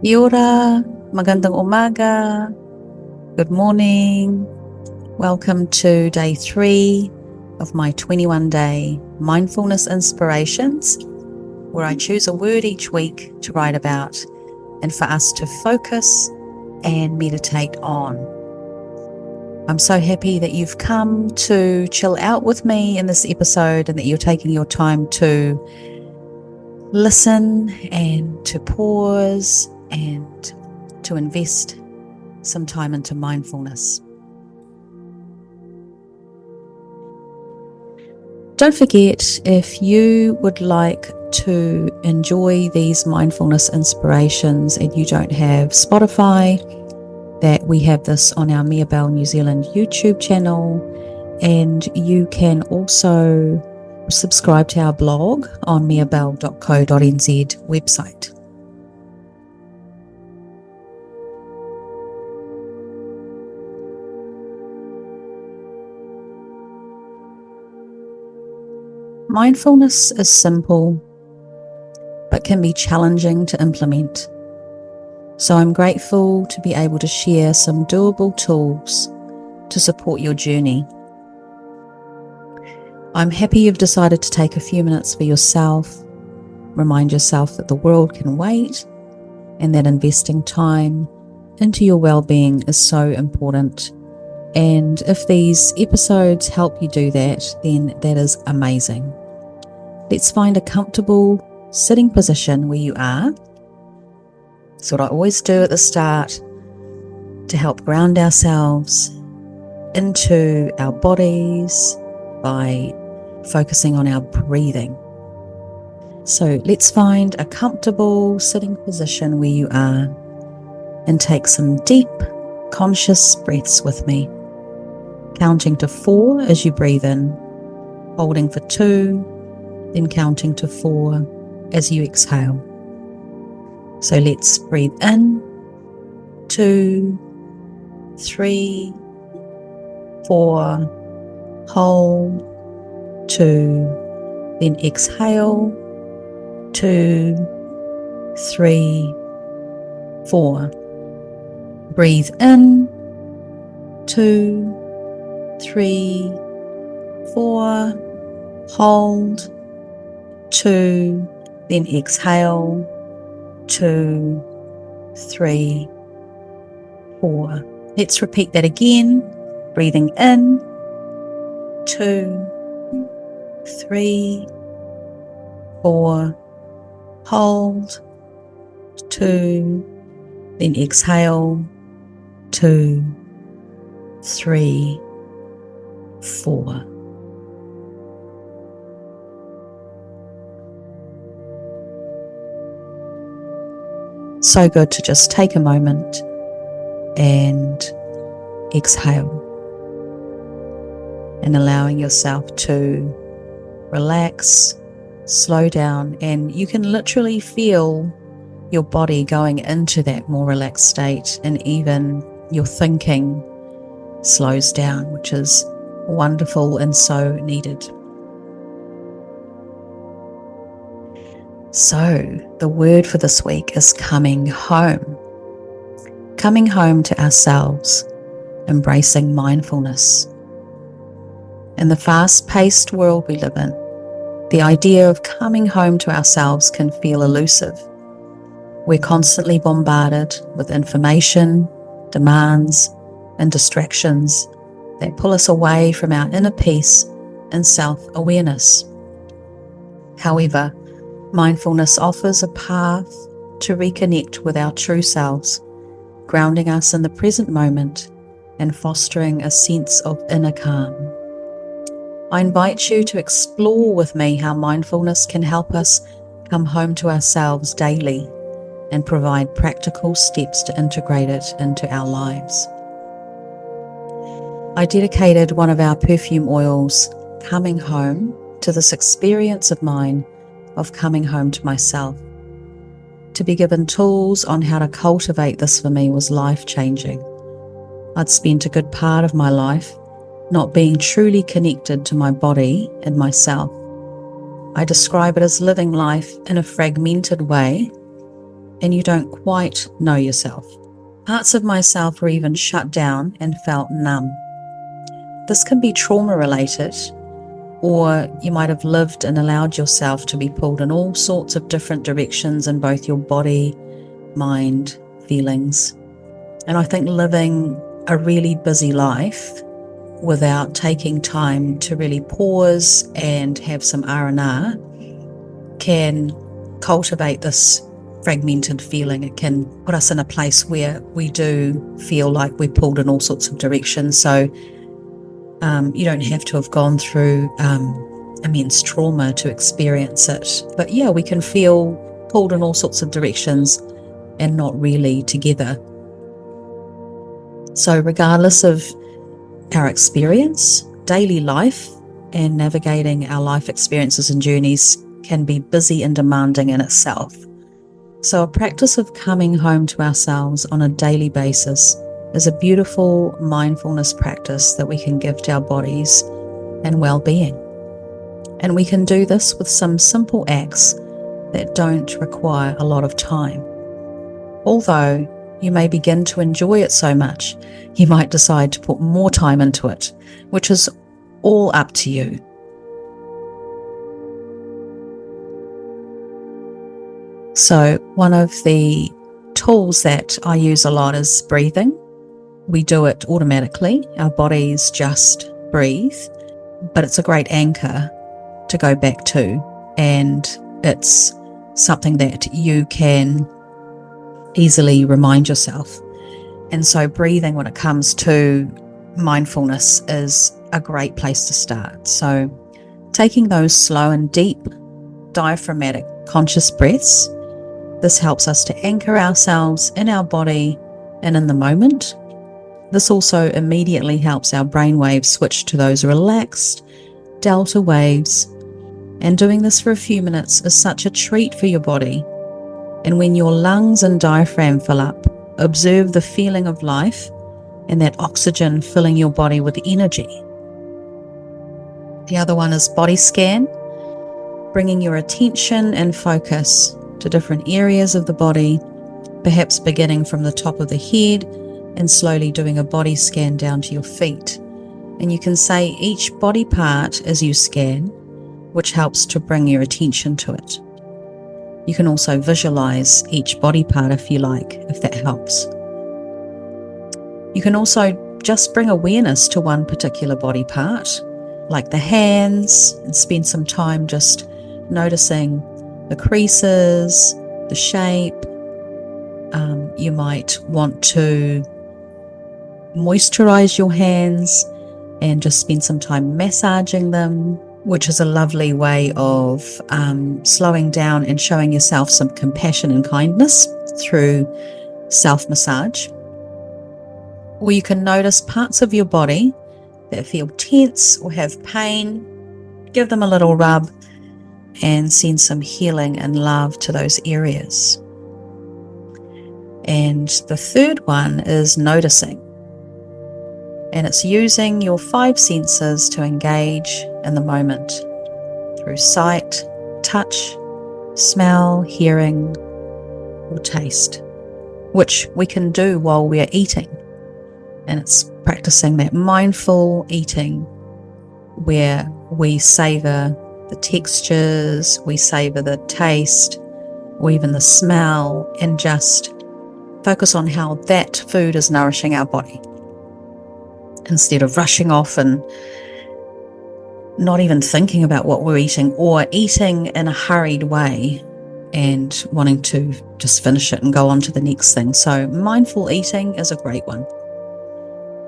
Kia ora, magandang umaga, good morning. Welcome to day 3 of my 21-day mindfulness inspirations, where I choose a word each week to write about and for us to focus and meditate on. I'm so happy that you've come to chill out with me in this episode and that you're taking your time to listen and to pause and to invest some time into mindfulness. Don't forget, if you would like to enjoy these mindfulness inspirations and you don't have Spotify, that we have this on our Mia Bell New Zealand YouTube channel, and you can also subscribe to our blog on miabell.co.nz website. Mindfulness is simple, but can be challenging to implement. So I'm grateful to be able to share some doable tools to support your journey. I'm happy you've decided to take a few minutes for yourself. Remind yourself that the world can wait and that investing time into your well-being is so important. And if these episodes help you do that, then that is amazing. Let's find a comfortable sitting position where you are. That's what I always do at the start to help ground ourselves into our bodies by focusing on our breathing. So let's find a comfortable sitting position where you are and take some deep, conscious breaths with me, counting to 4 as you breathe in, holding for 2, then counting to 4 as you exhale. So let's breathe in, 2, 3, 4, hold, 2, then exhale, 2, 3, 4. Breathe in, 2, 3, 4, hold, 2, then exhale, 2, 3, 4. Let's repeat that again. Breathing in, 2, 3, 4, hold, 2, then exhale, 2, 3, 4. So good to just take a moment and exhale and allowing yourself to relax, slow down, and you can literally feel your body going into that more relaxed state, and even your thinking slows down, which is wonderful and so needed. So the word for this week is coming home. Coming home to ourselves, embracing mindfulness. In the fast-paced world we live in, the idea of coming home to ourselves can feel elusive. We're constantly bombarded with information, demands, and distractions that pull us away from our inner peace and self-awareness. However, mindfulness offers a path to reconnect with our true selves, grounding us in the present moment and fostering a sense of inner calm. I invite you to explore with me how mindfulness can help us come home to ourselves daily and provide practical steps to integrate it into our lives. I dedicated one of our perfume oils, Coming Home, to this experience of mine of coming home to myself. To be given tools on how to cultivate this for me was life-changing. I'd spent a good part of my life not being truly connected to my body and myself. I describe it as living life in a fragmented way, and you don't quite know yourself. Parts of myself were even shut down and felt numb. This can be trauma related, or you might have lived and allowed yourself to be pulled in all sorts of different directions in both your body, mind, feelings. And I think living a really busy life without taking time to really pause and have some R&R can cultivate this fragmented feeling. It can put us in a place where we do feel like we're pulled in all sorts of directions. So you don't have to have gone through immense trauma to experience it. But yeah, we can feel pulled in all sorts of directions and not really together. So regardless of our experience, daily life and navigating our life experiences and journeys can be busy and demanding in itself. So a practice of coming home to ourselves on a daily basis is a beautiful mindfulness practice that we can give to our bodies and well-being. And we can do this with some simple acts that don't require a lot of time. Although you may begin to enjoy it so much, you might decide to put more time into it, which is all up to you. So one of the tools that I use a lot is breathing. We do it automatically. Our bodies just breathe, but it's a great anchor to go back to, and it's something that you can easily remind yourself. And so breathing, when it comes to mindfulness, is a great place to start. So taking those slow and deep diaphragmatic conscious breaths, this helps us to anchor ourselves in our body and in the moment. This also immediately helps our brain waves switch to those relaxed delta waves. And doing this for a few minutes is such a treat for your body. And when your lungs and diaphragm fill up, observe the feeling of life and that oxygen filling your body with energy. The other one is body scan, bringing your attention and focus to different areas of the body, perhaps beginning from the top of the head and slowly doing a body scan down to your feet. And you can say each body part as you scan, which helps to bring your attention to it. You can also visualize each body part if you like, if that helps. You can also just bring awareness to one particular body part, like the hands, and spend some time just noticing the creases, the shape. You might want to moisturize your hands and just spend some time massaging them, which is a lovely way of slowing down and showing yourself some compassion and kindness through self-massage. Or you can notice parts of your body that feel tense or have pain. Give them a little rub and send some healing and love to those areas. And the third one is noticing. And it's using your 5 senses to engage in the moment through sight, touch, smell, hearing, or taste, which we can do while we're eating. And it's practicing that mindful eating where we savor the textures, we savor the taste, or even the smell, and just focus on how that food is nourishing our body, instead of rushing off and not even thinking about what we're eating, or eating in a hurried way and wanting to just finish it and go on to the next thing. So mindful eating is a great one.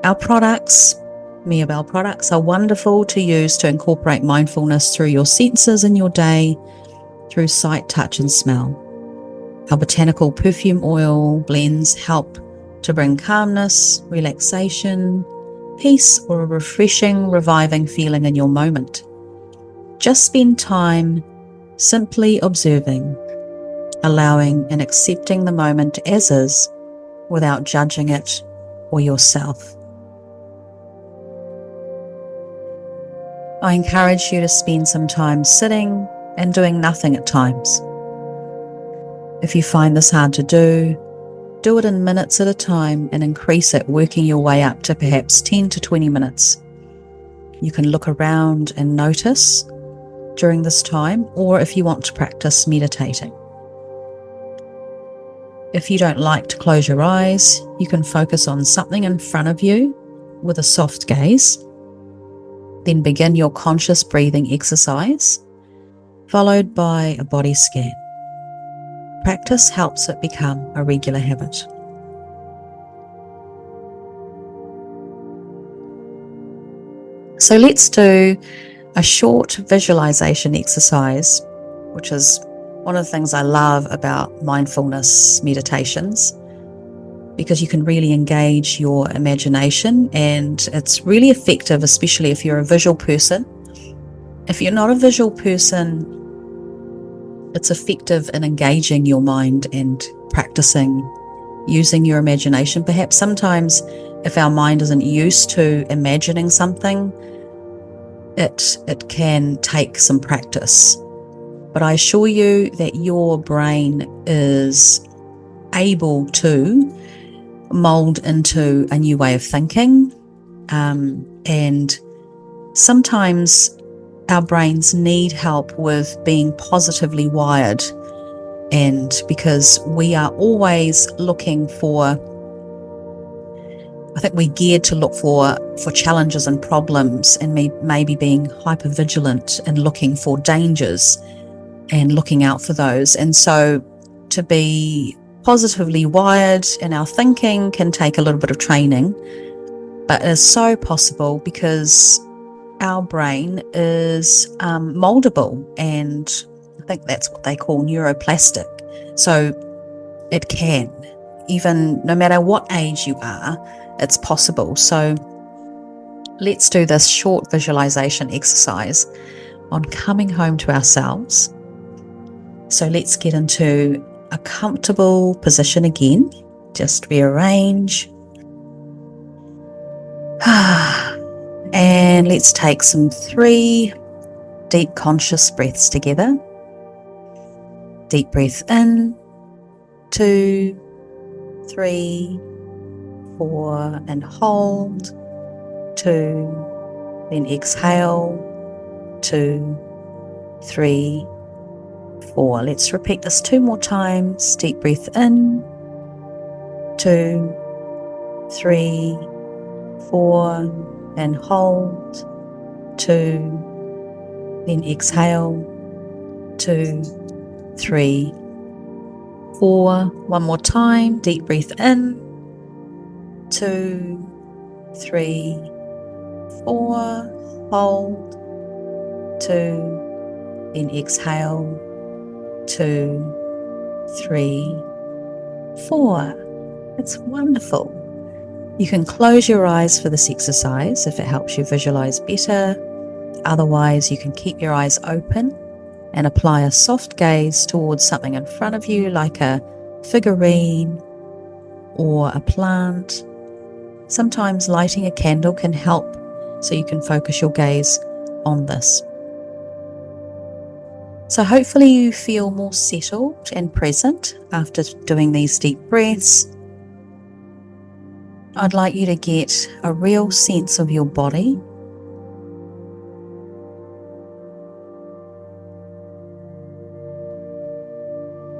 Our products, Miabel products, are wonderful to use to incorporate mindfulness through your senses in your day, through sight, touch, and smell. Our botanical perfume oil blends help to bring calmness, relaxation, peace, or a refreshing, reviving feeling in your moment. Just spend time simply observing, allowing and accepting the moment as is without judging it or yourself. I encourage you to spend some time sitting and doing nothing at times. If you find this hard to do it in minutes at a time and increase it, working your way up to perhaps 10 to 20 minutes. You can look around and notice during this time, or if you want to practice meditating. If you don't like to close your eyes, you can focus on something in front of you with a soft gaze. Then begin your conscious breathing exercise, followed by a body scan. Practice helps it become a regular habit. So let's do a short visualization exercise, which is one of the things I love about mindfulness meditations, because you can really engage your imagination, and it's really effective, especially if you're a visual person. If you're not a visual person, it's effective in engaging your mind and practicing using your imagination. Perhaps sometimes if our mind isn't used to imagining something, it can take some practice. But I assure you that your brain is able to mold into a new way of thinking. And sometimes our brains need help with being positively wired. And because we are always looking for, I think we're geared to look for challenges and problems, and maybe being hyper vigilant and looking for dangers and looking out for those. And so to be positively wired in our thinking can take a little bit of training, but it's so possible because our brain is moldable, and I think that's what they call neuroplastic. So it can, even no matter what age you are, it's possible. So let's do this short visualization exercise on coming home to ourselves. So let's get into a comfortable position again. Just rearrange. And let's take some 3 deep conscious breaths together. Deep breath in, 2, 3, 4, and hold, 2, then exhale, 2, 3, 4. Let's repeat this 2 more times. Deep breath in, 2, 3, 4, and hold, 2, then exhale, 2, 3, 4. One more time. Deep breath in, 2, 3, 4, hold, 2, then exhale, 2, 3, 4. It's wonderful. You can close your eyes for this exercise if it helps you visualize better. Otherwise, you can keep your eyes open and apply a soft gaze towards something in front of you, like a figurine or a plant. Sometimes lighting a candle can help, so you can focus your gaze on this. So hopefully you feel more settled and present after doing these deep breaths. I'd like you to get a real sense of your body.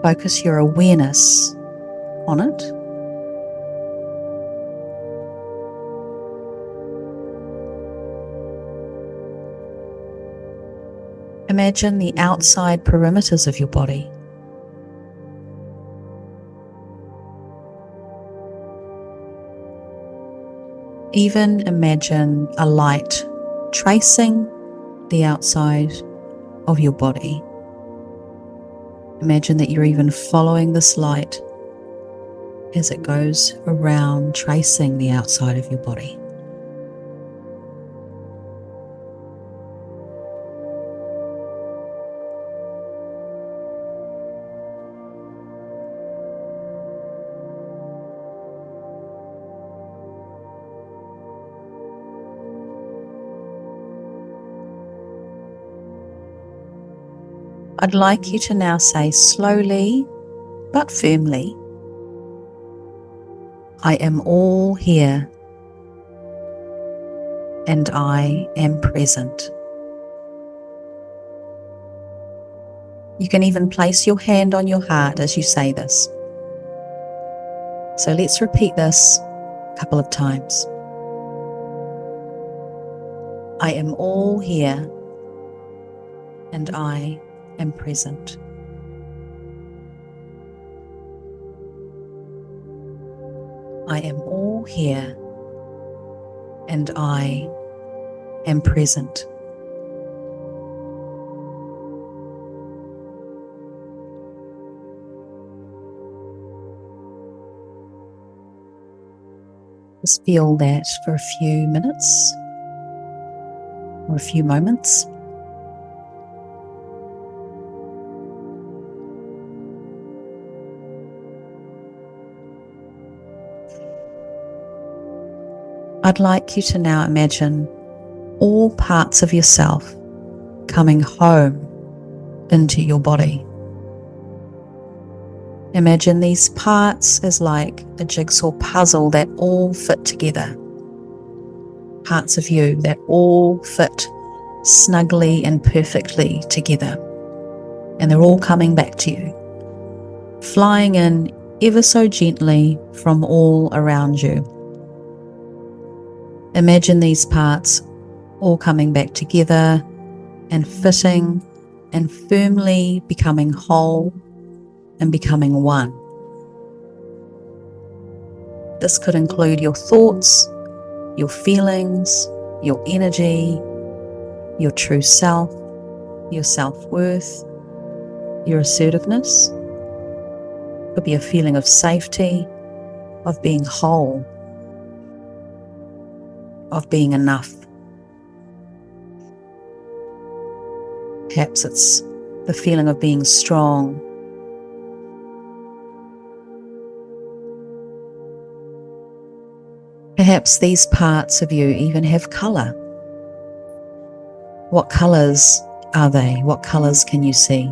Focus your awareness on it. Imagine the outside perimeters of your body. Even imagine a light tracing the outside of your body. Imagine that you're even following this light as it goes around, tracing the outside of your body. I'd like you to now say slowly but firmly. I am all here and I am present. You can even place your hand on your heart as you say this. So let's repeat this a couple of times. I am all here and I am present. I am all here and I am present. Just feel that for a few minutes or a few moments. I'd like you to now imagine all parts of yourself coming home into your body. Imagine these parts as like a jigsaw puzzle that all fit together. Parts of you that all fit snugly and perfectly together. And they're all coming back to you, flying in ever so gently from all around you. Imagine these parts all coming back together and fitting and firmly becoming whole and becoming one. This could include your thoughts, your feelings, your energy, your true self, your self-worth, your assertiveness. It could be a feeling of safety, of being whole, of being enough. Perhaps it's the feeling of being strong. Perhaps these parts of you even have colour. What colours are they? What colours can you see?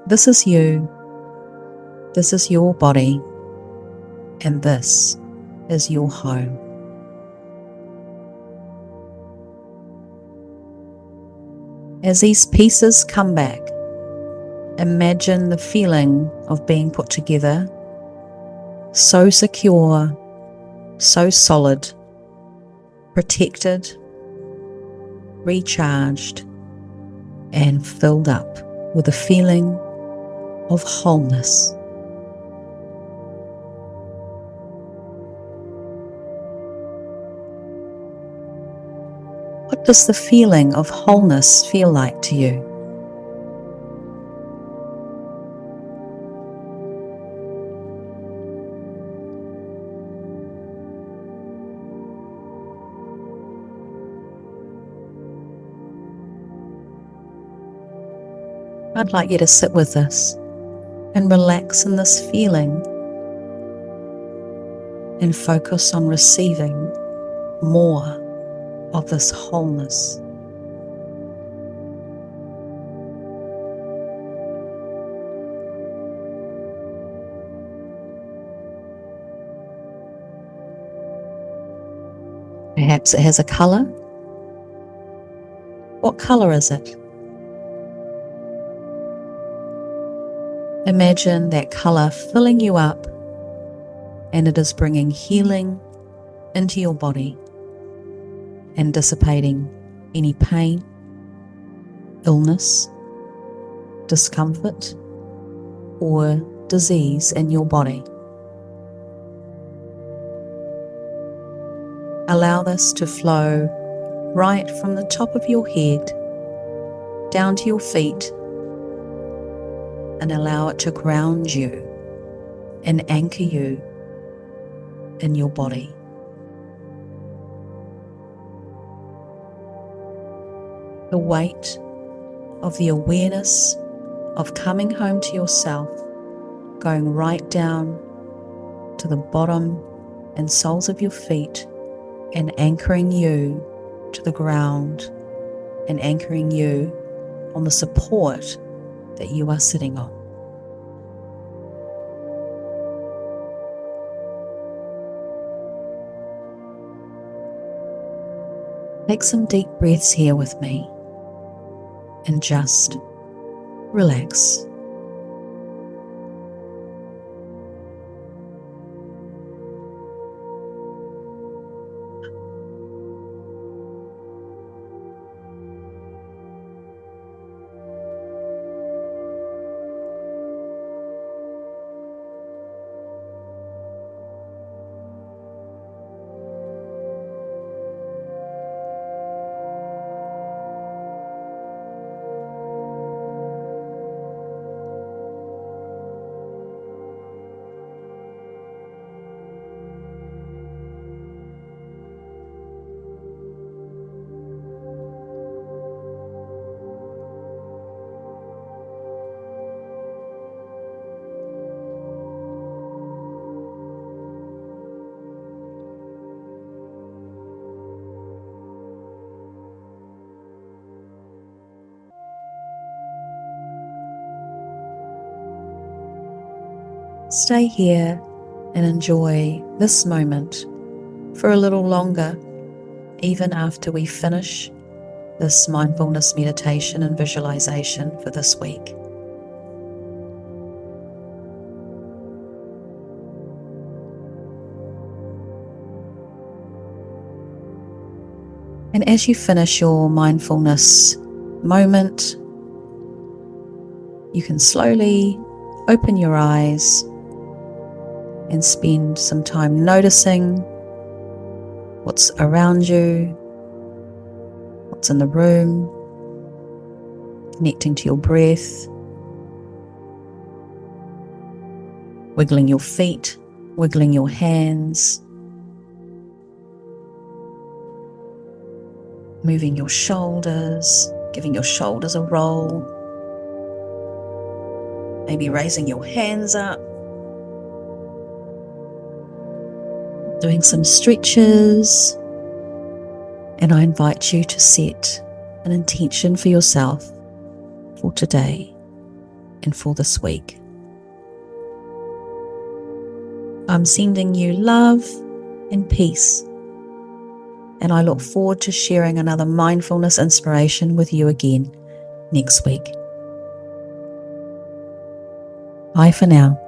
This is you. This is your body. And this is your home. As these pieces come back, imagine the feeling of being put together, so secure, so solid, protected, recharged, and filled up with a feeling of wholeness. What does the feeling of wholeness feel like to you? I'd like you to sit with this and relax in this feeling and focus on receiving more of this wholeness. Perhaps it has a colour. What colour is it? Imagine that colour filling you up, and it is bringing healing into your body and dissipating any pain, illness, discomfort, or disease in your body. Allow this to flow right from the top of your head down to your feet, and allow it to ground you and anchor you in your body. The weight of the awareness of coming home to yourself, going right down to the bottom and soles of your feet, and anchoring you to the ground and anchoring you on the support that you are sitting on. Take some deep breaths here with me and just relax. Stay here and enjoy this moment for a little longer, even after we finish this mindfulness meditation and visualization for this week. And as you finish your mindfulness moment, you can slowly open your eyes and spend some time noticing what's around you, what's in the room, connecting to your breath, wiggling your feet, wiggling your hands, moving your shoulders, giving your shoulders a roll, maybe raising your hands up, doing some stretches. And I invite you to set an intention for yourself for today and for this week. I'm sending you love and peace, and I look forward to sharing another mindfulness inspiration with you again next week. Bye for now.